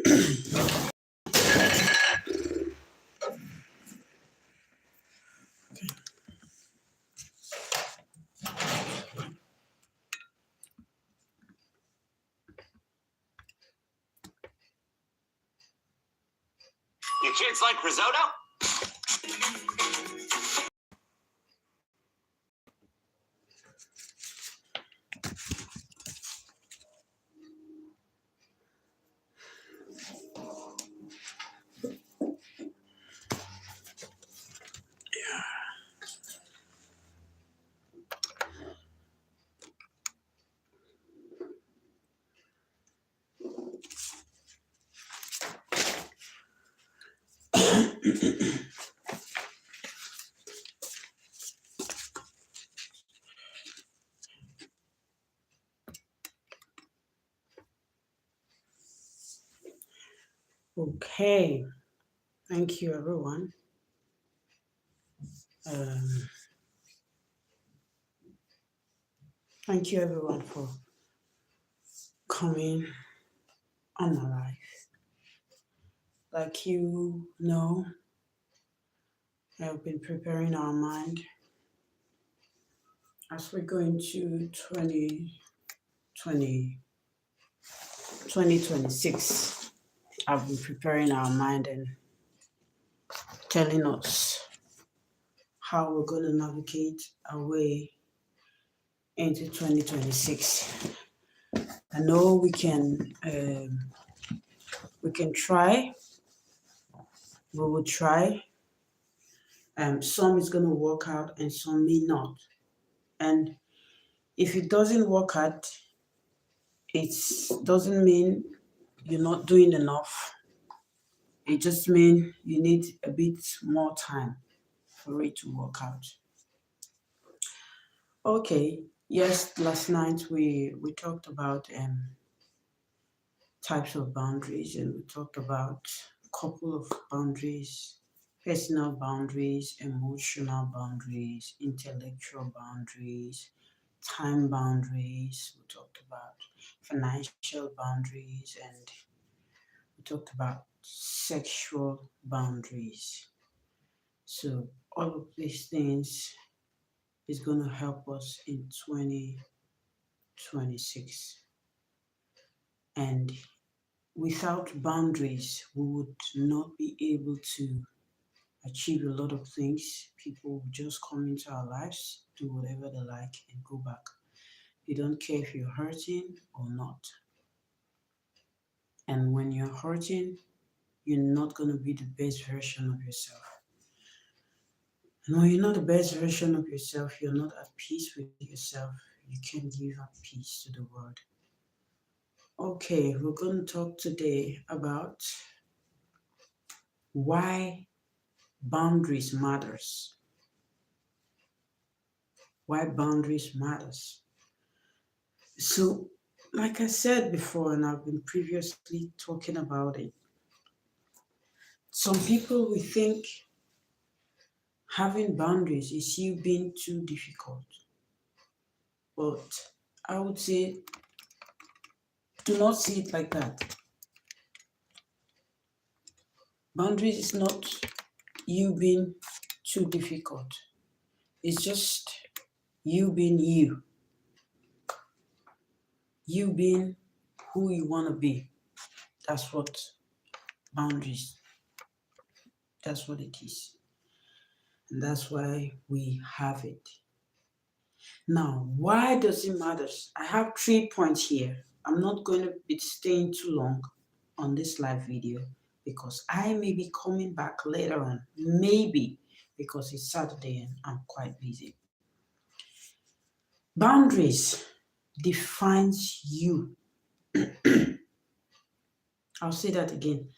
You kids like risotto? Okay, thank you everyone. Thank you everyone for coming on my life. Like you know, I've been preparing our mind as we go into 2026. I've been preparing our mind and telling us how we're going to navigate our way into 2026. I know we can try. We will try. Some is going to work out and some may not. And if it doesn't work out, it doesn't mean you're not doing enough. It just means you need a bit more time for it to work out. Okay, yes, last night we talked about types of boundaries, and we talked about a couple of boundaries: personal boundaries, emotional boundaries, intellectual boundaries, time boundaries. We talked about financial boundaries, and we talked about sexual boundaries. So all of these things is going to help us in 2026. And without boundaries, we would not be able to achieve a lot of things. People will just come into our lives, do whatever they like, and go back. You don't care if you're hurting or not. And when you're hurting, you're not going to be the best version of yourself. And when you're not the best version of yourself, you're not at peace with yourself. You can't give up peace to the world. Okay, we're going to talk today about why boundaries matters. Why boundaries matters. So, like I said before, and I've been previously talking about it, some people will think having boundaries is you being too difficult. But I would say, do not see it like that. Boundaries is not you being too difficult. It's just you being you. You being who you want to be. That's what boundaries, that's what it is. And that's why we have it. Now, why does it matter? I have 3 points here. I'm not going to be staying too long on this live video because I may be coming back later on. Maybe because it's Saturday and I'm quite busy. Boundaries defines you. I'll say that again.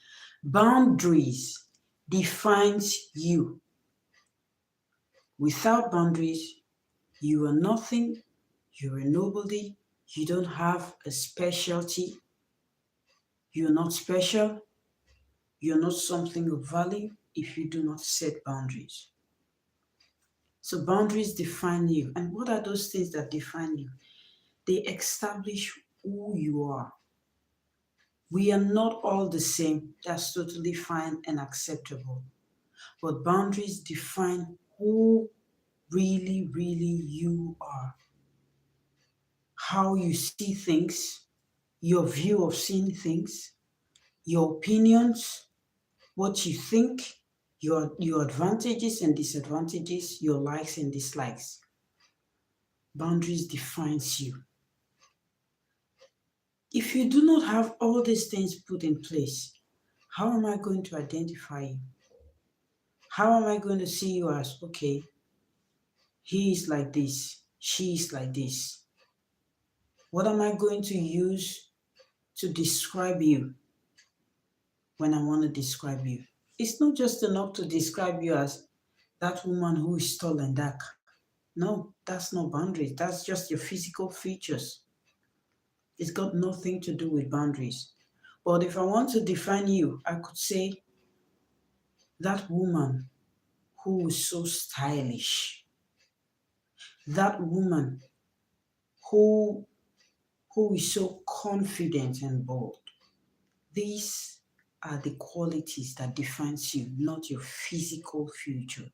Boundaries defines you. Without boundaries, you are nothing, you're a nobody, you don't have a specialty, you're not special, you're not something of value if you do not set boundaries. So boundaries define you. And what are those things that define you? They establish who you are. We are not all the same. That's totally fine and acceptable. But boundaries define who really, really you are, how you see things, your view of seeing things, your opinions, what you think, your advantages and disadvantages, your likes and dislikes. Boundaries defines you. If you do not have all these things put in place, how am I going to identify you? How am I going to see you as, okay, he is like this, she is like this? What am I going to use to describe you when I want to describe you? It's not just enough to describe you as that woman who is tall and dark. No, that's not boundaries. That's just your physical features. It's got nothing to do with boundaries. But if I want to define you, I could say that woman who is so stylish, that woman who who is so confident and bold. These are the qualities that defines you, not your physical future.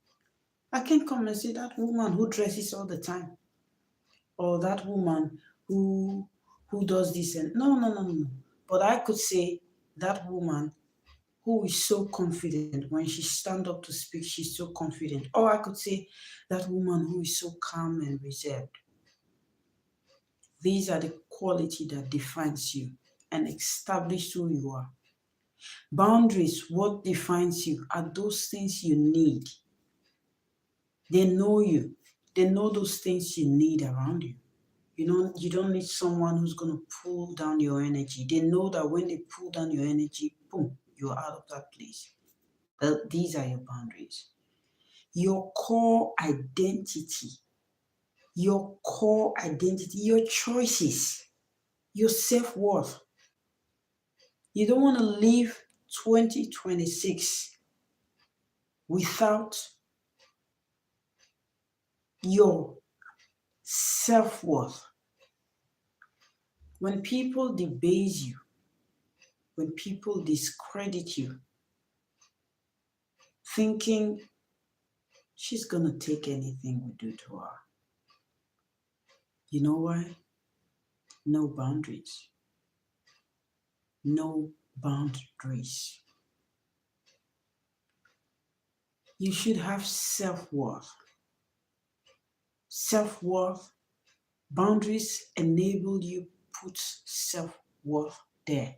I can come and say that woman who dresses all the time, or that woman who who does this and no. But I could say that woman who is so confident when she stand up to speak, she's so confident. Or I could say that woman who is so calm and reserved. These are the quality that defines you and establish who you are. Boundaries, what defines you, are those things you need. They know you. They know those things you need around you. You don't need someone who's going to pull down your energy. They know that when they pull down your energy, boom, you're out of that place. These are your boundaries. Your core identity, your choices, your self-worth. You don't want to live 2026 without your self-worth. When people debase you, when people discredit you, thinking she's gonna take anything we do to her. You know why? No boundaries. No boundaries. You should have self-worth. Self-worth, boundaries enable you put self-worth there.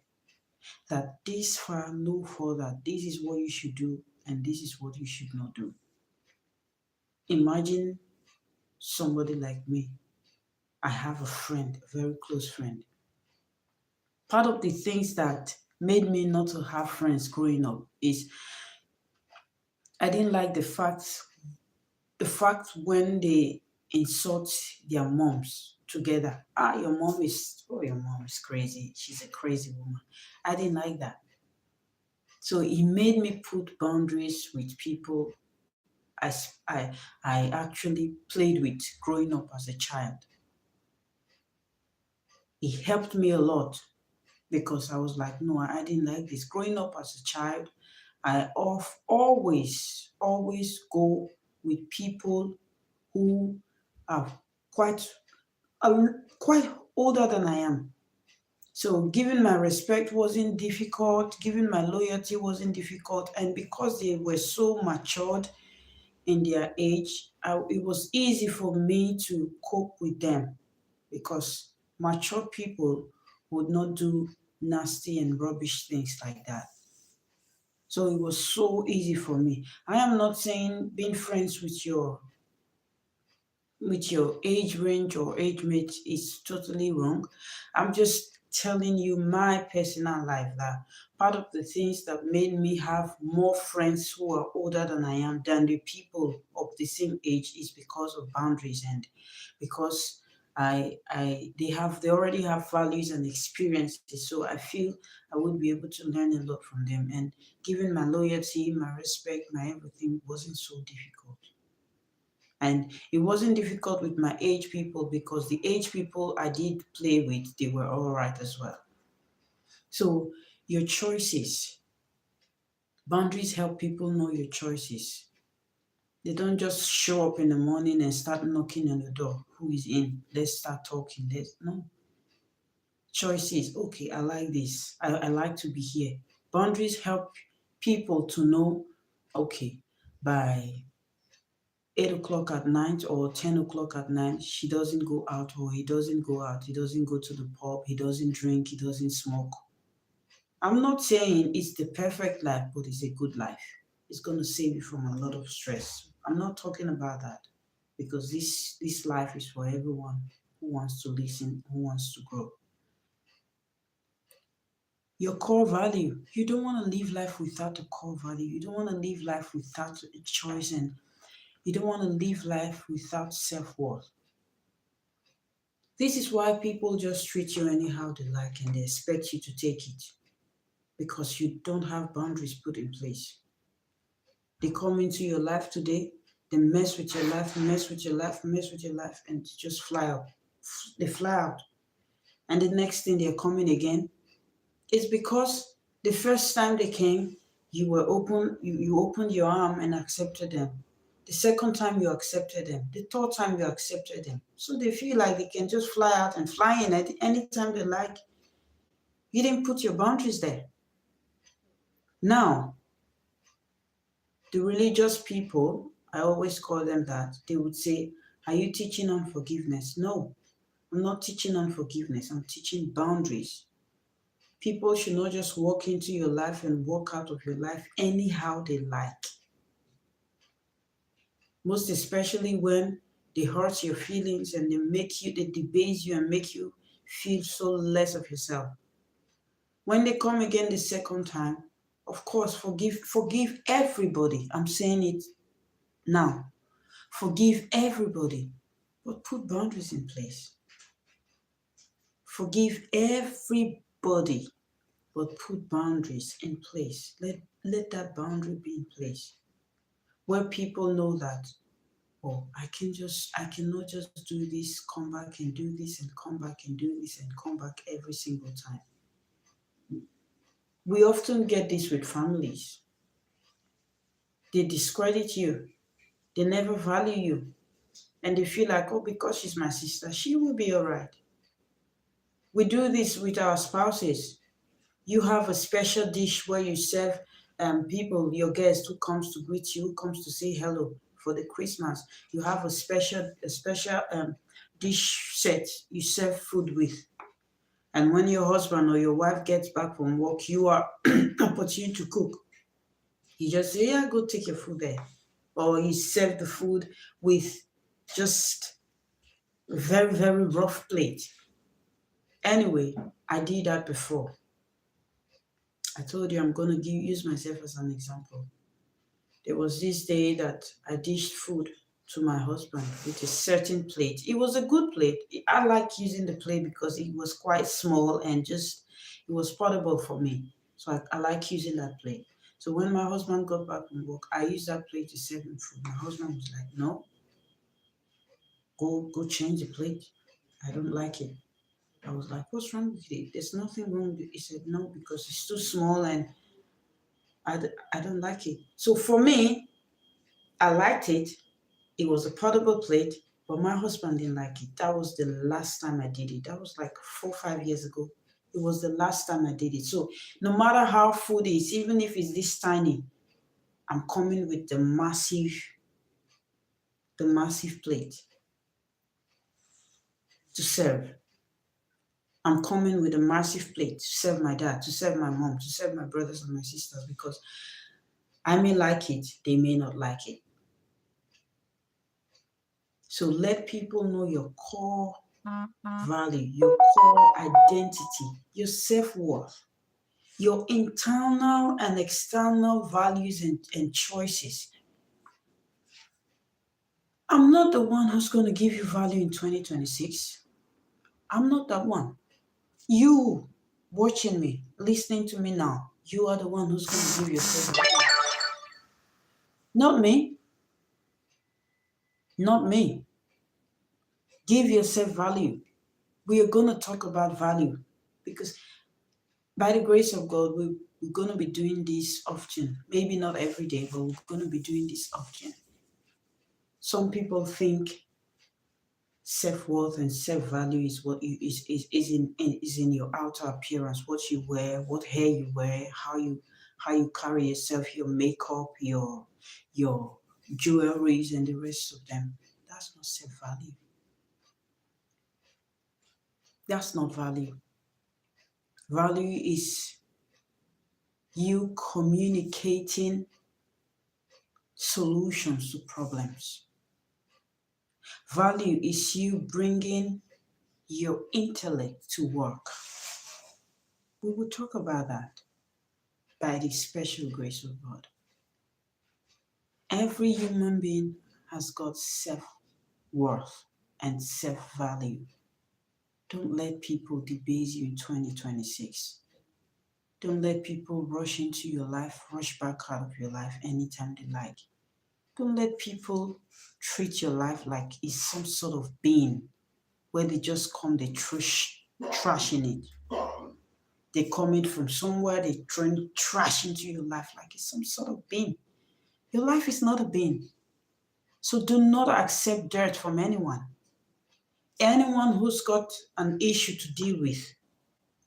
That this far, no further, this is what you should do and this is what you should not do. Imagine somebody like me. I have a friend, a very close friend. Part of the things that made me not to have friends growing up is I didn't like the fact when they insult their moms together. Your mom is crazy. She's a crazy woman. I didn't like that. So it made me put boundaries with people I actually played with growing up as a child. It helped me a lot because I was like, no, I didn't like this. Growing up as a child, I always go with people who are quite quite older than I am. So giving my respect wasn't difficult, giving my loyalty wasn't difficult, and because they were so matured in their age, it was easy for me to cope with them because mature people would not do nasty and rubbish things like that. So it was so easy for me. I am not saying being friends with your age range or age mate is totally wrong. I'm just telling you my personal life that part of the things that made me have more friends who are older than I am than the people of the same age is because of boundaries and because they already have values and experiences, so I feel I would be able to learn a lot from them, and given my loyalty, my respect, my everything wasn't so difficult. And it wasn't difficult with my age people because the age people I did play with, they were all right as well. So Your choices. Boundaries help people know your choices. They don't just show up in the morning and start knocking on the door. Who is in? Let's start talking. No. Choices. Okay, I like this. I like to be here. Boundaries help people to know, okay, by 8 o'clock at night or 10 o'clock at night, she doesn't go out or he doesn't go out. He doesn't go to the pub. He doesn't drink. He doesn't smoke. I'm not saying it's the perfect life, but it's a good life. It's going to save you from a lot of stress. I'm not talking about that because this life is for everyone who wants to listen, who wants to grow. Your core value. You don't want to live life without a core value. You don't want to live life without a choice, and you don't want to live life without self-worth. This is why people just treat you anyhow they like and they expect you to take it because you don't have boundaries put in place. They come into your life today, they mess with your life, mess with your life, mess with your life, and just fly out. They fly out. And the next thing they're coming again. It's because the first time they came, you were open, you opened your arm and accepted them. The second time you accepted them. The third time you accepted them. So they feel like they can just fly out and fly in at any time they like. You didn't put your boundaries there. Now, the religious people, I always call them that, they would say, are you teaching on forgiveness? No, I'm not teaching on forgiveness. I'm teaching boundaries. People should not just walk into your life and walk out of your life anyhow they like. Most especially when they hurt your feelings and they debase you and make you feel so less of yourself. When they come again the second time, of course, forgive everybody. I'm saying it now. Forgive everybody, but put boundaries in place. Forgive everybody, but put boundaries in place. Let that boundary be in place where people know that, oh, I cannot just do this, come back and do this and come back and do this and come back every single time. We often get this with families. They discredit you. They never value you. And they feel like, oh, because she's my sister, she will be all right. We do this with our spouses. You have a special dish where you serve people, your guest who comes to greet you, who comes to say hello for the Christmas. You have a special dish set you serve food with. And when your husband or your wife gets back from work, you are opportune to cook. You just say, yeah, go take your food there. Or you serve the food with just a very, very rough plate. Anyway, I did that before. I told you I'm going to use myself as an example. There was this day that I dished food to my husband with a certain plate. It was a good plate. I like using the plate because it was quite small and just, it was portable for me. So I like using that plate. So when my husband got back from work, I used that plate to serve him food. My husband was like, no, go change the plate. I don't like it. I was like, what's wrong with it? There's nothing wrong with it. He said, no, because it's too small and I don't like it. So for me, I liked it. It was a portable plate, but my husband didn't like it. That was the last time I did it. That was like 4 or 5 years ago. It was the last time I did it. So no matter how food is, even if it's this tiny, I'm coming with the massive plate to serve. I'm coming with a massive plate to serve my dad, to serve my mom, to serve my brothers and my sisters because I may like it, they may not like it. So let people know your core value, your core identity, your self-worth, your internal and external values and choices. I'm not the one who's going to give you value in 2026. I'm not that one. You watching me, listening to me now, you are the one who's going to give yourself value. Not me. Not me. Give yourself value. We are going to talk about value because By the grace of God, we're going to be doing this often. Maybe not every day, but we're going to be doing this often. Some people think self-worth and self-value is what you is in your outer appearance, what you wear, what hair you wear, how you carry yourself, your makeup, your jewelries and the rest of them. That's not self-value. That's not value. Value is you communicating solutions to problems. Value is you bringing your intellect to work. We will talk about that by the special grace of God. Every human being has got self-worth and self-value. Don't let people debase you in 2026. Don't let people rush into your life, rush back out of your life anytime they like. Don't let people treat your life like it's some sort of bin where they just come, they trash in it. They come in from somewhere, they throw trash into your life like it's some sort of bin. Your life is not a bin. So do not accept dirt from anyone. Anyone who's got an issue to deal with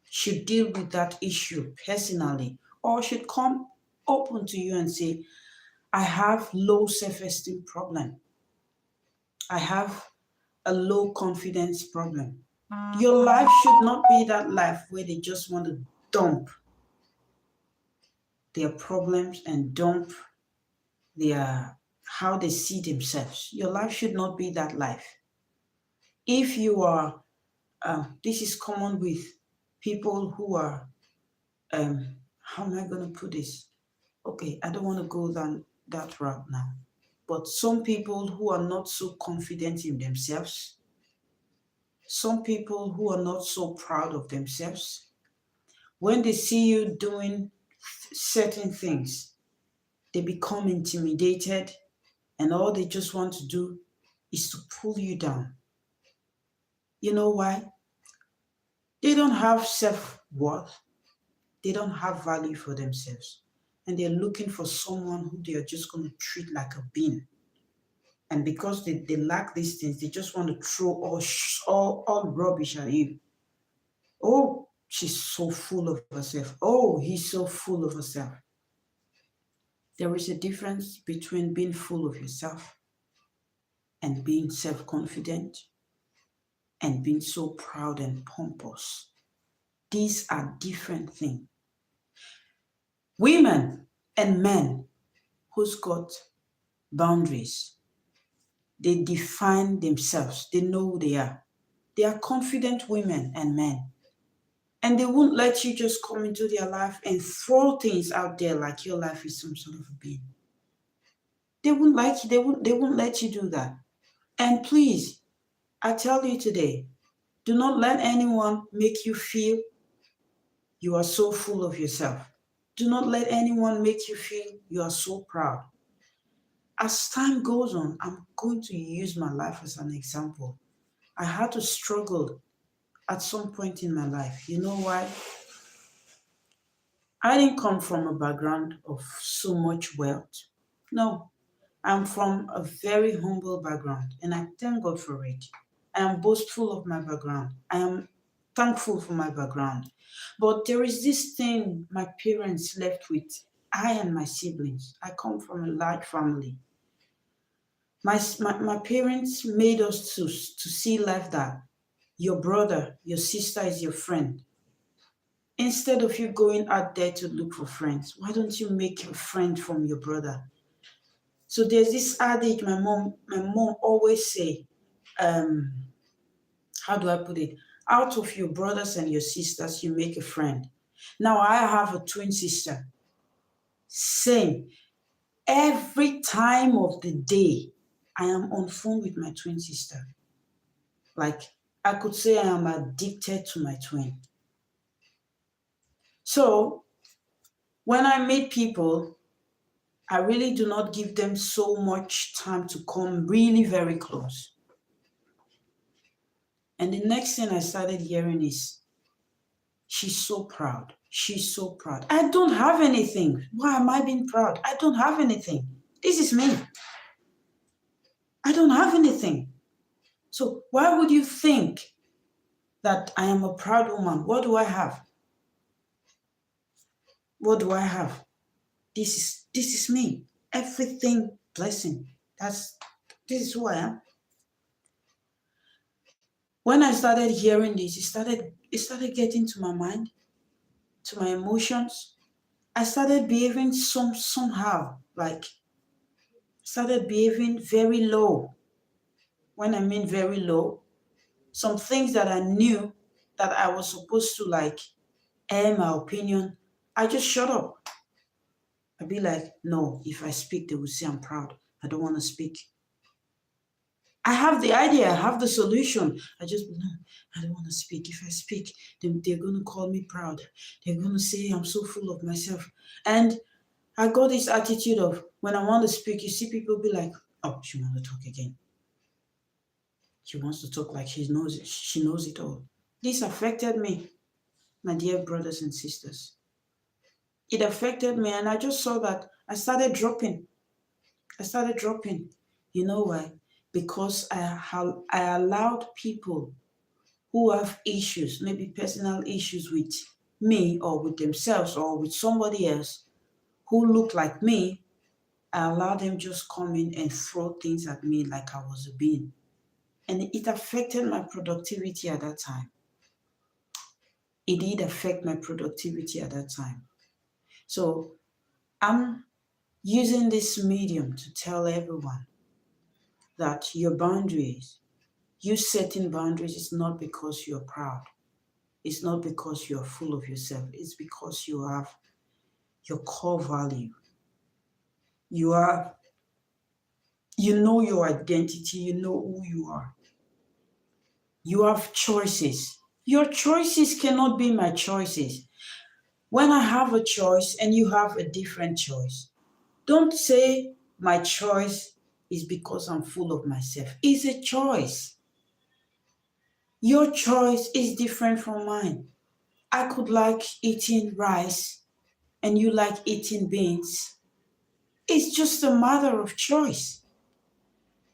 should deal with that issue personally or should come open to you and say, I have low self-esteem problem. I have a low confidence problem. Your life should not be that life where they just want to dump their problems and dump their how they see themselves. Your life should not be that life. If you are, this is common with people who are, how am I going to put this? Okay, I don't want to go down that route now. But some people who are not so confident in themselves, some people who are not so proud of themselves, when they see you doing certain things, they become intimidated and all they just want to do is to pull you down. You know why? They don't have self-worth. They don't have value for themselves. And they're looking for someone who they are just going to treat like a bean. And because they lack these things, they just want to throw all rubbish at you. Oh, she's so full of herself. Oh, he's so full of herself. There is a difference between being full of yourself and being self-confident and being so proud and pompous. These are different things. Women and men who's got boundaries, they define themselves. They know who they are. They are confident women and men. And they won't let you just come into their life and throw things out there like your life is some sort of a being. They won't like you. They won't let you do that. And please, I tell you today, do not let anyone make you feel you are so full of yourself. Do not let anyone make you feel you are so proud. As time goes on, I'm going to use my life as an example. I had to struggle at some point in my life. You know why? I didn't come from a background of so much wealth. No, I'm from a very humble background and I thank God for it. I am boastful of my background. I am thankful for my background. But there is this thing my parents left with, I and my siblings. I come from a large family. My parents made us to see life that your brother, your sister is your friend. Instead of you going out there to look for friends, why don't you make a friend from your brother? So there's this adage my mom always say, how do I put it? Out of your brothers and your sisters, you make a friend. Now I have a twin sister. Same. Every time of the day, I am on phone with my twin sister. Like I could say I am addicted to my twin. So when I meet people, I really do not give them so much time to come really very close. And the next thing I started hearing is, she's so proud. she's so proud. I don't have anything. Why am I being proud? I don't have anything. This is me. I don't have anything. So why would you think that I am a proud woman? What do I have? What do I have? This is me. Everything blessing. This is who I am. When I started hearing this, it started getting to my mind, to my emotions. I started behaving somehow, like started behaving very low. When I mean very low, some things that I knew that I was supposed to like air my opinion, I just shut up. I'd be like, no, if I speak, they will say I'm proud. I don't want to speak. I have the idea, I have the solution. I just, no, I don't want to speak. If I speak, then they're going to call me proud. They're going to say I'm so full of myself. And I got this attitude of when I want to speak, you see people be like, oh, she wants to talk again. She wants to talk like she knows it. She knows it all. This affected me, my dear brothers and sisters. It affected me, and I just saw that I started dropping. You know why? Because I allowed people who have issues, maybe personal issues with me or with themselves or with somebody else who look like me, I allowed them just come in and throw things at me like I was a being. And it affected my productivity at that time. It did affect my productivity at that time. So I'm using this medium to tell everyone that your boundaries, you setting boundaries is not because you're proud. It's not because you're full of yourself. It's because you have your core value. You know your identity. You know who you are. You have choices. Your choices cannot be my choices. When I have a choice and you have a different choice, don't say my choice is because I'm full of myself. It's a choice. Your choice is different from mine. I could like eating rice and you like eating beans. It's just a matter of choice.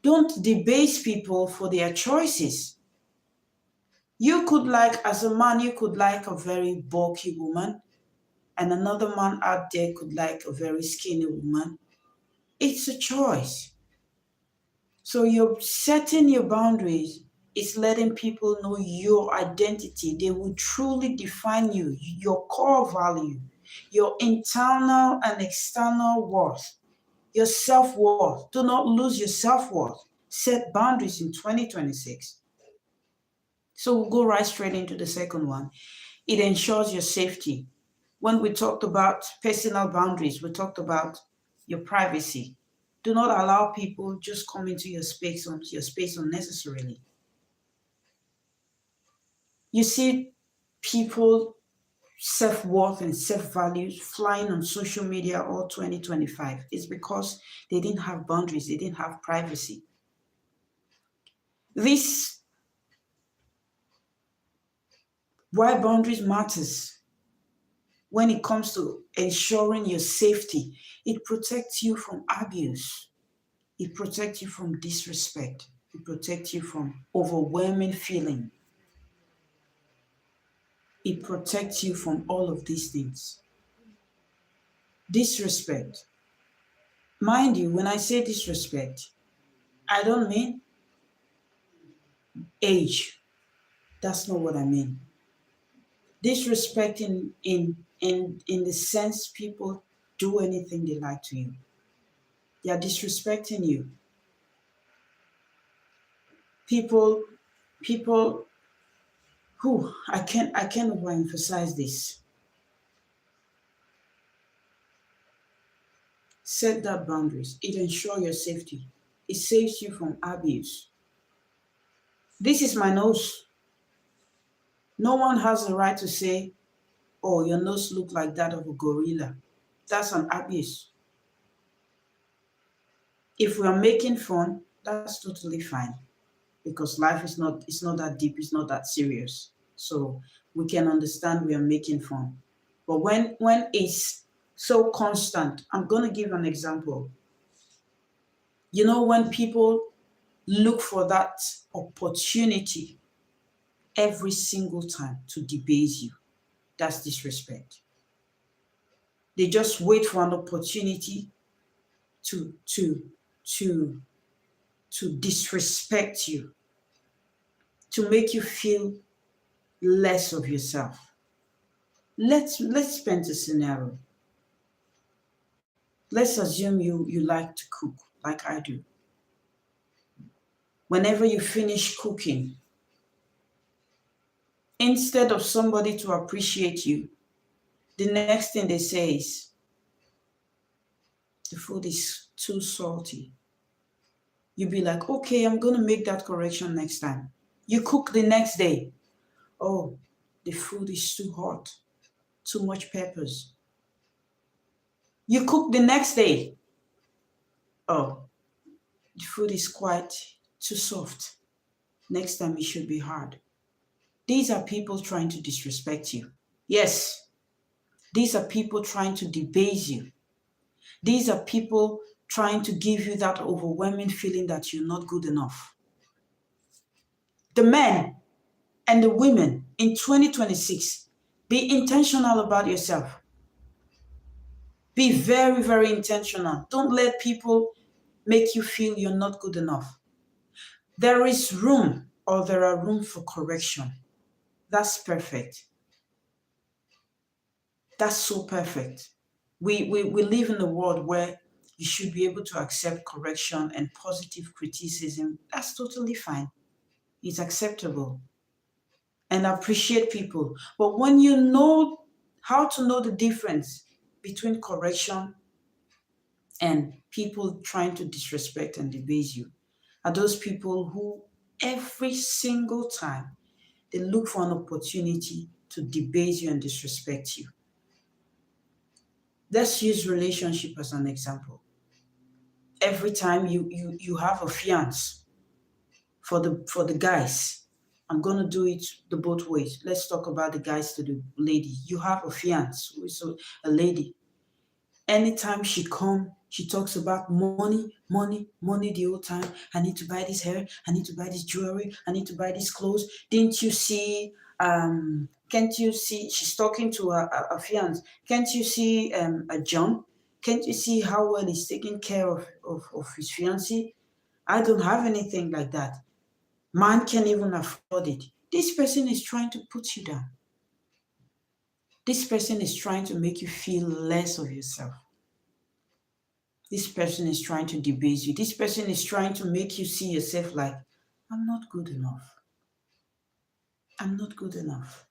Don't debase people for their choices. You could like, as a man, you could like a very bulky woman, and another man out there could like a very skinny woman. It's a choice. So you're setting your boundaries is letting people know your identity. They will truly define you, your core value, your internal and external worth, your self-worth. Do not lose your self-worth. Set boundaries in 2026. So we'll go right straight into the second one. It ensures your safety. When we talked about personal boundaries, we talked about your privacy. Do not allow people just come into your space unnecessarily. You see people self-worth and self-values flying on social media all 2025. It's because they didn't have boundaries, they didn't have privacy. This why boundaries matters when it comes to ensuring your safety. It protects you from abuse. It protects you from disrespect. It protects you from overwhelming feeling. It protects you from all of these things. Disrespect. Mind you, when I say disrespect, I don't mean age. That's not what I mean. Disrespect in the sense people do anything they like to you. They are disrespecting you. People who I can't overemphasize this. Set that boundaries. It ensures your safety. It saves you from abuse. This is my nose. No one has the right to say, oh, your nose looks like that of a gorilla. That's an abuse. If we are making fun, that's totally fine. Because life is not that deep, it's not that serious. So we can understand we are making fun. But when it's so constant, I'm gonna give an example. You know, when people look for that opportunity every single time to debase you, that's disrespect. They just wait for an opportunity to to to to disrespect you, to make you feel less of yourself. Let's paint a scenario. Let's assume you like to cook like I do. Whenever you finish cooking, instead of somebody to appreciate you, the next thing they say is, the food is too salty. You'd be like, okay, I'm going to make that correction next time. You cook the next day. Oh, the food is too hot, too much peppers. You cook the next day. Oh, the food is quite too soft. Next time it should be hard. These are people trying to disrespect you. Yes, these are people trying to debase you. These are people trying to give you that overwhelming feeling that you're not good enough. The men and the women in 2026, be intentional about yourself. Be very, very intentional. Don't let people make you feel you're not good enough. There is room, or there are room for correction. That's perfect. That's so perfect. We live in a world where you should be able to accept correction and positive criticism. That's totally fine. It's acceptable. And appreciate people. But when you know how to know the difference between correction and people trying to disrespect and debase you, are those people who every single time they look for an opportunity to debase you and disrespect you. Let's use relationship as an example. Every time you have a fiance, for the guys, I'm gonna do it the both ways. Let's talk about the guys to the lady. You have a fiance, so a lady. Anytime she talks about money, money, money the whole time. I need to buy this hair. I need to buy this jewelry. I need to buy these clothes. Didn't you see? Can't you see? She's talking to a fiance. Can't you see a John? Can't you see how well he's taking care of his fiancée? I don't have anything like that. Man can't even afford it. This person is trying to put you down. This person is trying to make you feel less of yourself. This person is trying to debase you. This person is trying to make you see yourself like, I'm not good enough. I'm not good enough.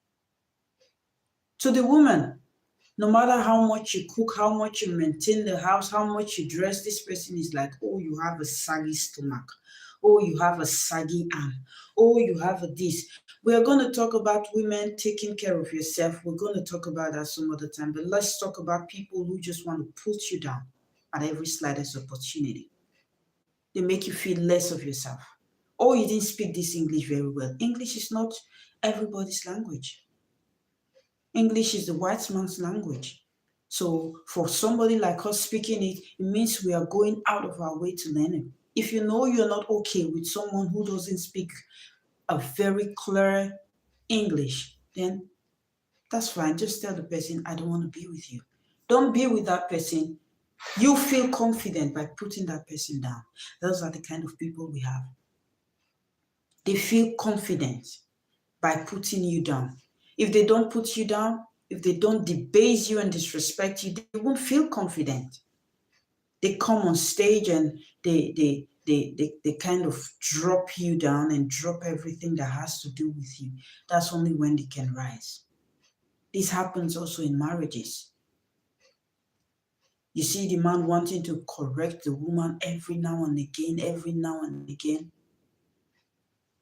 To the woman, no matter how much you cook, how much you maintain the house, how much you dress, this person is like, oh, you have a saggy stomach. Oh, you have a saggy arm. Oh, you have a this. We are going to talk about women taking care of yourself. We're going to talk about that some other time. But let's talk about people who just want to put you down at every slightest opportunity. They make you feel less of yourself. Oh, you didn't speak this English very well. English is not everybody's language. English is the white man's language. So for somebody like us speaking it, it means we are going out of our way to learn it. If you know you're not okay with someone who doesn't speak a very clear English, then that's fine. Just tell the person, I don't want to be with you. Don't be with that person. You feel confident by putting that person down. Those are the kind of people we have. They feel confident by putting you down. If they don't put you down, if they don't debase you and disrespect you, they won't feel confident. They come on stage and they kind of drop you down and drop everything that has to do with you. That's only when they can rise. This happens also in marriages. You see the man wanting to correct the woman every now and again, every now and again.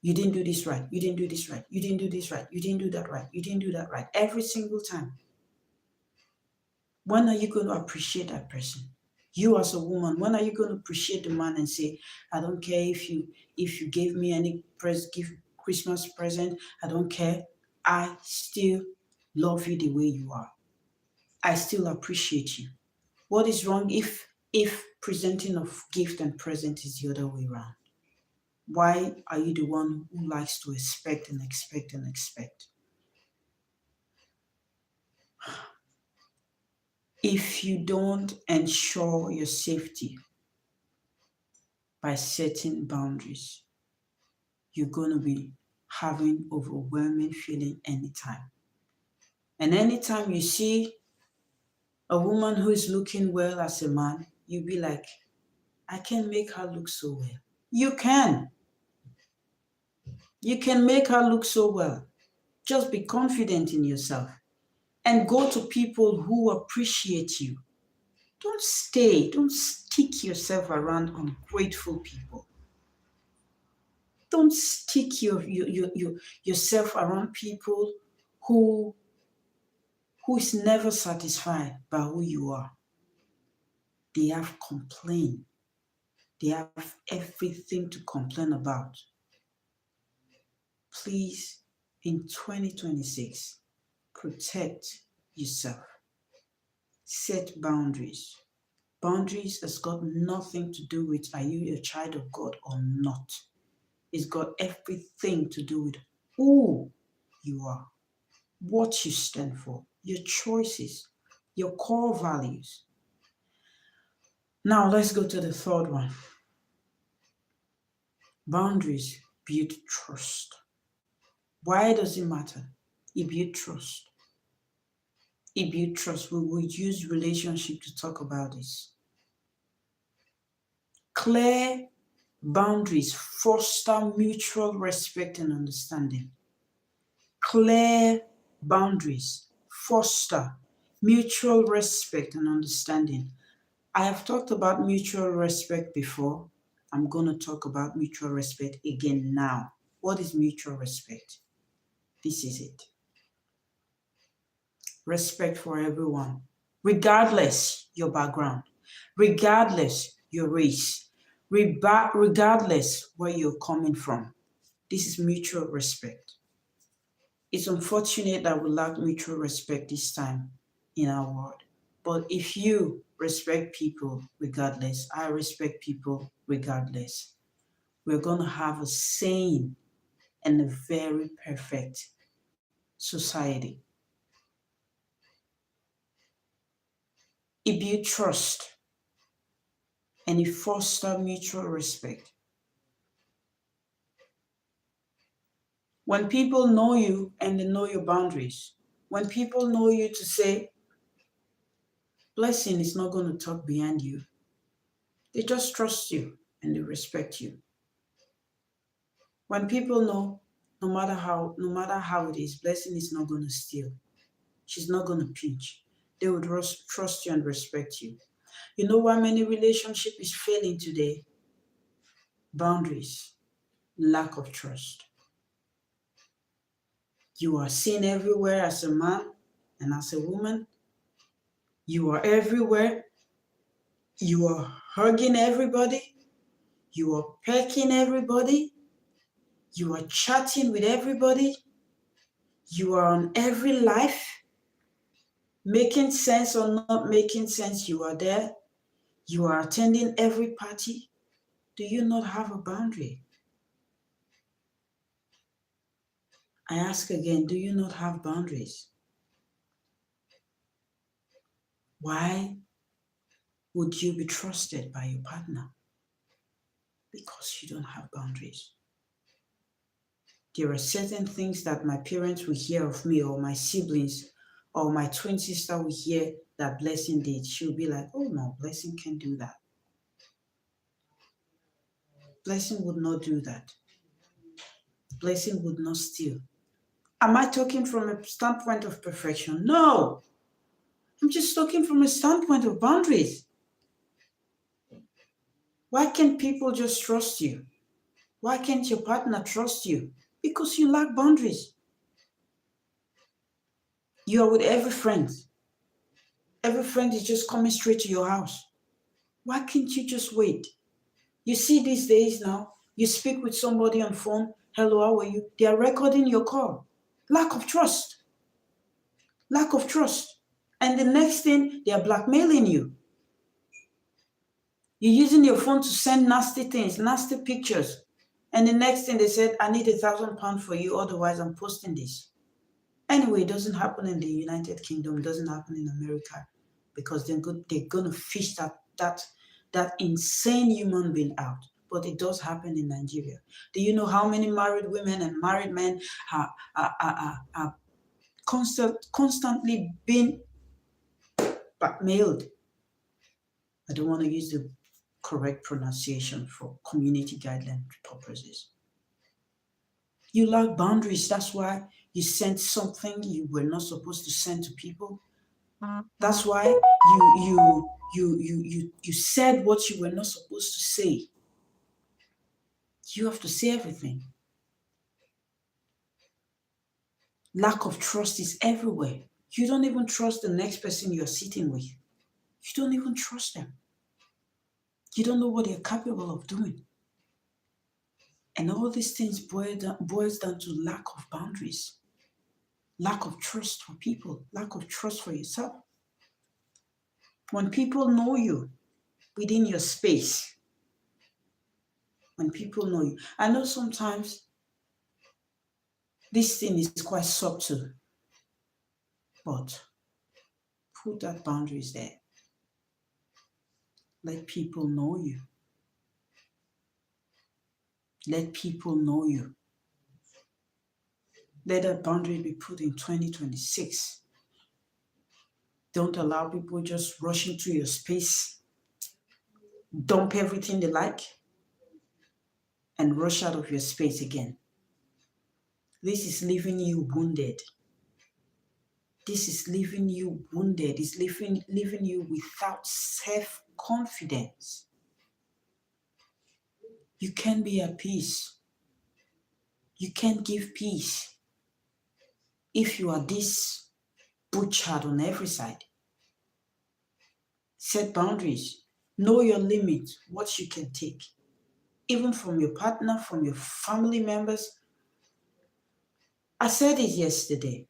You didn't do this right. You didn't do this right. You didn't do this right. You didn't do that right. You didn't do that right. Every single time. When are you going to appreciate that person? You as a woman, when are you going to appreciate the man and say, I don't care if you gave me any Christmas present, I don't care. I still love you the way you are. I still appreciate you. What is wrong if presenting of gift and present is the other way around? Why are you the one who likes to expect and expect and expect? If you don't ensure your safety by setting boundaries, you're going to be having overwhelming feeling anytime. And anytime you see a woman who is looking well as a man, you'll be like, I can make her look so well. You can. You can make her look so well. Just be confident in yourself and go to people who appreciate you. Don't stick yourself around ungrateful people. Don't stick yourself around people who is never satisfied by who you are. They have complaint. They have everything to complain about. Please, in 2026, protect yourself. Set boundaries. Boundaries has got nothing to do with are you a child of God or not. It's got everything to do with who you are, what you stand for, your choices, your core values. Now let's go to the third one. Boundaries build trust. Why does it matter? It builds trust. It builds trust. We will use relationship to talk about this. Clear boundaries foster mutual respect and understanding. Clear boundaries foster mutual respect and understanding. I have talked about mutual respect before. I'm going to talk about mutual respect again now. What is mutual respect? This is it. Respect for everyone, regardless your background, regardless your race, regardless where you're coming from. This is mutual respect. It's unfortunate that we lack mutual respect this time in our world. But if you respect people regardless, I respect people regardless, we're going to have a sane and a very perfect society. It builds trust and it fosters mutual respect. When people know you and they know your boundaries, when people know you to say, Blessing is not going to talk behind you, they just trust you and they respect you. When people know, no matter how it is, Blessing is not going to steal. She's not going to pinch. They would trust you and respect you. You know why many relationships is failing today? Boundaries, lack of trust. You are seen everywhere as a man and as a woman. You are everywhere. You are hugging everybody. You are pecking everybody. You are chatting with everybody. You are on every life. Making sense or not making sense, you are there. You are attending every party. Do you not have a boundary? I ask again, do you not have boundaries? Why would you be trusted by your partner? Because you don't have boundaries. There are certain things that my parents will hear of me, or my siblings, or my twin sister will hear that Blessing did. She'll be like, oh no, Blessing can't do that. Blessing would not do that. Blessing would not steal. Am I talking from a standpoint of perfection? No. I'm just talking from a standpoint of boundaries. Why can't people just trust you? Why can't your partner trust you? Because you lack boundaries. You are with every friend. Every friend is just coming straight to your house. Why can't you just wait? You see these days now, you speak with somebody on phone, hello, how are you? They are recording your call. Lack of trust. Lack of trust. And the next thing, they are blackmailing you. You're using your phone to send nasty things, nasty pictures. And the next thing they said, I need £1,000 for you, otherwise I'm posting this. Anyway, it doesn't happen in the United Kingdom, it doesn't happen in America, because they're going to fish that insane human being out. But it does happen in Nigeria. Do you know how many married women and married men are constantly being blackmailed? I don't want to use the correct pronunciation for community guideline purposes. You lack boundaries. That's why you sent something you were not supposed to send to people. That's why you said what you were not supposed to say. You have to say everything. Lack of trust is everywhere. You don't even trust the next person you're sitting with. You don't even trust them. You don't know what they're capable of doing. And all these things boils down to lack of boundaries, lack of trust for people, lack of trust for yourself. When people know you within your space, when people know you, I know sometimes this thing is quite subtle, but put that boundaries there. Let people know you. Let people know you. Let that boundary be put in 2026. Don't allow people just rush into your space, dump everything they like, and rush out of your space again. This is leaving you wounded. This is leaving you wounded. It's leaving you without self-confidence. You can't be at peace. You can't give peace if you are this butchered on every side. Set boundaries. Know your limit, what you can take. Even from your partner, from your family members. I said it yesterday.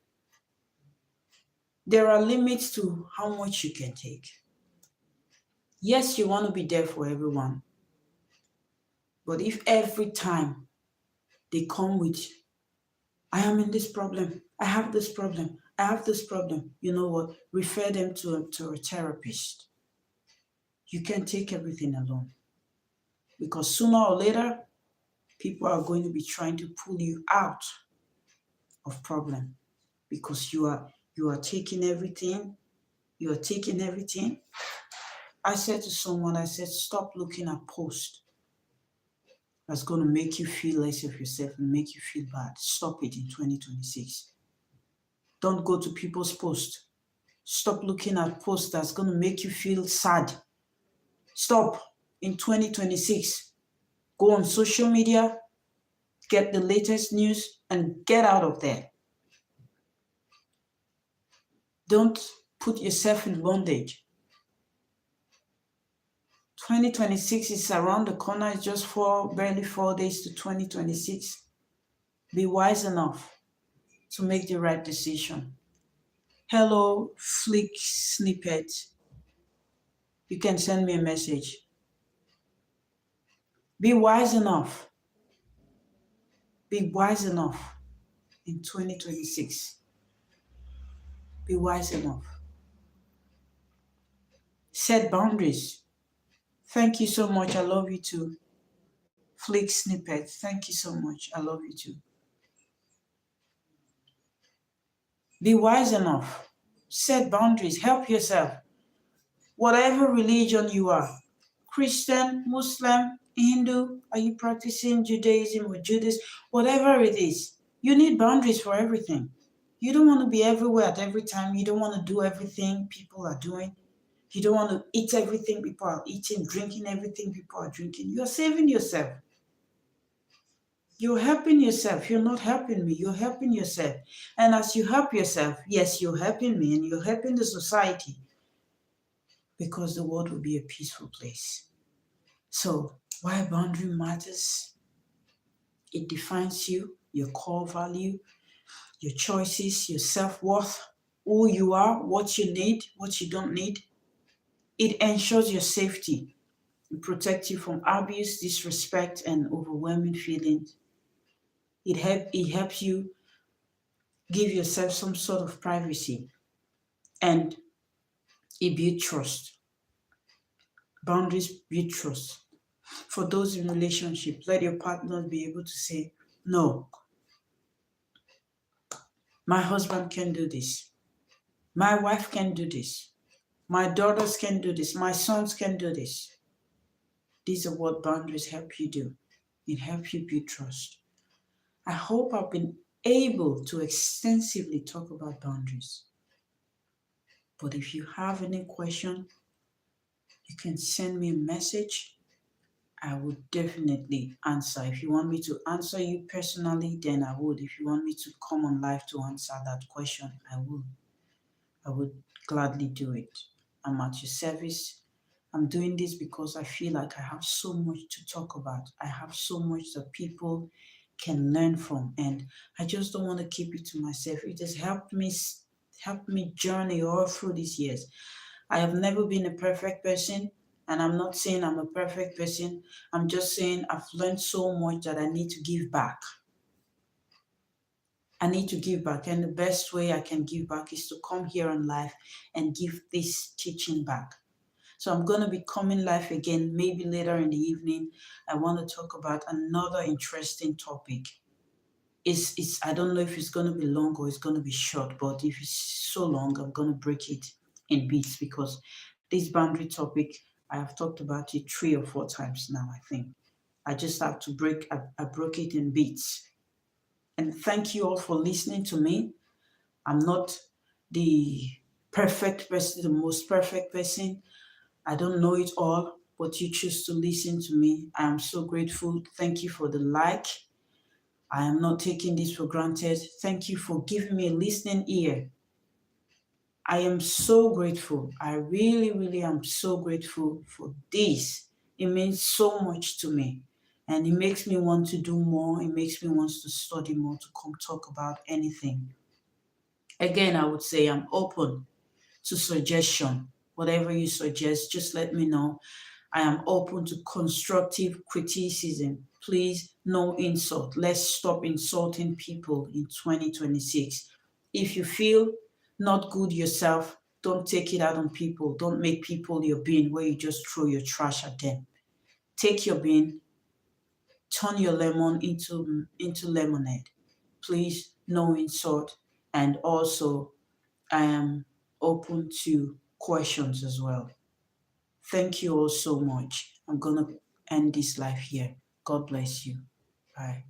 There are limits to how much you can take. Yes, you want to be there for everyone. But if every time they come with, I am in this problem, I have this problem, I have this problem, you know what? Refer them to a therapist. You can't take everything alone. Because sooner or later, people are going to be trying to pull you out of problem. Because you are taking everything. You are taking everything. I said to someone, stop looking at posts that's going to make you feel less of yourself and make you feel bad. Stop it in 2026. Don't go to people's posts. Stop looking at posts that's going to make you feel sad. Stop in 2026. Go on social media, get the latest news, and get out of there. Don't put yourself in bondage. 2026 is around the corner. It's just barely 4 days to 2026. Be wise enough to make the right decision. Hello, Flick Snippet. You can send me a message. Be wise enough. Be wise enough in 2026. Be wise enough. Set boundaries. Thank you so much. I love you too. Flick Snippet. Thank you so much. I love you too. Be wise enough. Set boundaries. Help yourself. Whatever religion you are, Christian, Muslim, Hindu, are you practicing Judaism or Judaism? Whatever it is, you need boundaries for everything. You don't want to be everywhere at every time. You don't want to do everything people are doing. You don't want to eat everything people are eating, drinking everything people are drinking. You're saving yourself. You're helping yourself. You're not helping me. You're helping yourself. And as you help yourself, yes, you're helping me and you're helping the society, because the world will be a peaceful place. So, why boundary matters? It defines you, your core value, your choices, your self-worth. who you are, what you need, what you don't need. It ensures your safety. It protects you from abuse, disrespect, and overwhelming feelings. It helps you give yourself some sort of privacy, and it builds trust. Boundaries build trust. For those in relationships, let your partner be able to say, no, my husband can do this. My wife can do this. My daughters can do this. My sons can do this. These are what boundaries help you do. It helps you build trust. I hope I've been able to extensively talk about boundaries. But if you have any question, you can send me a message. I would definitely answer. If you want me to answer you personally, then I would. If you want me to come on live to answer that question, I will. I would gladly do it. I'm at your service. I'm doing this because I feel like I have so much to talk about. I have so much that people can learn from, and I just don't want to keep it to myself. It has helped me journey all through these years. I have never been a perfect person, and I'm not saying I'm a perfect person. I'm just saying I've learned so much that I need to give back. I need to give back, and the best way I can give back is to come here on live and give this teaching back. So I'm going to be coming live again, maybe later in the evening. I want to talk about another interesting topic. It's I don't know if it's going to be long or it's going to be short, but if it's so long, I'm going to break it in bits, because this boundary topic, I have talked about it 3 or 4 times now, I think. I just have to I broke it in bits. And thank you all for listening to me. I'm not the perfect person, the most perfect person. I don't know it all, but you choose to listen to me. I am so grateful. Thank you for the like. I am not taking this for granted. Thank you for giving me a listening ear. I am so grateful. I really, really am so grateful for this. It means so much to me. And it makes me want to do more. It makes me want to study more, to come talk about anything. Again, I would say I'm open to suggestion. Whatever you suggest, just let me know. I am open to constructive criticism. Please, no insult. Let's stop insulting people in 2026. If you feel not good yourself, don't take it out on people. Don't make people your bin where you just throw your trash at them. Take your bin, turn your lemon into lemonade. Please, no insult. And also, I am open to questions as well. Thank you all so much. I'm going to end this live here. God bless you. Bye.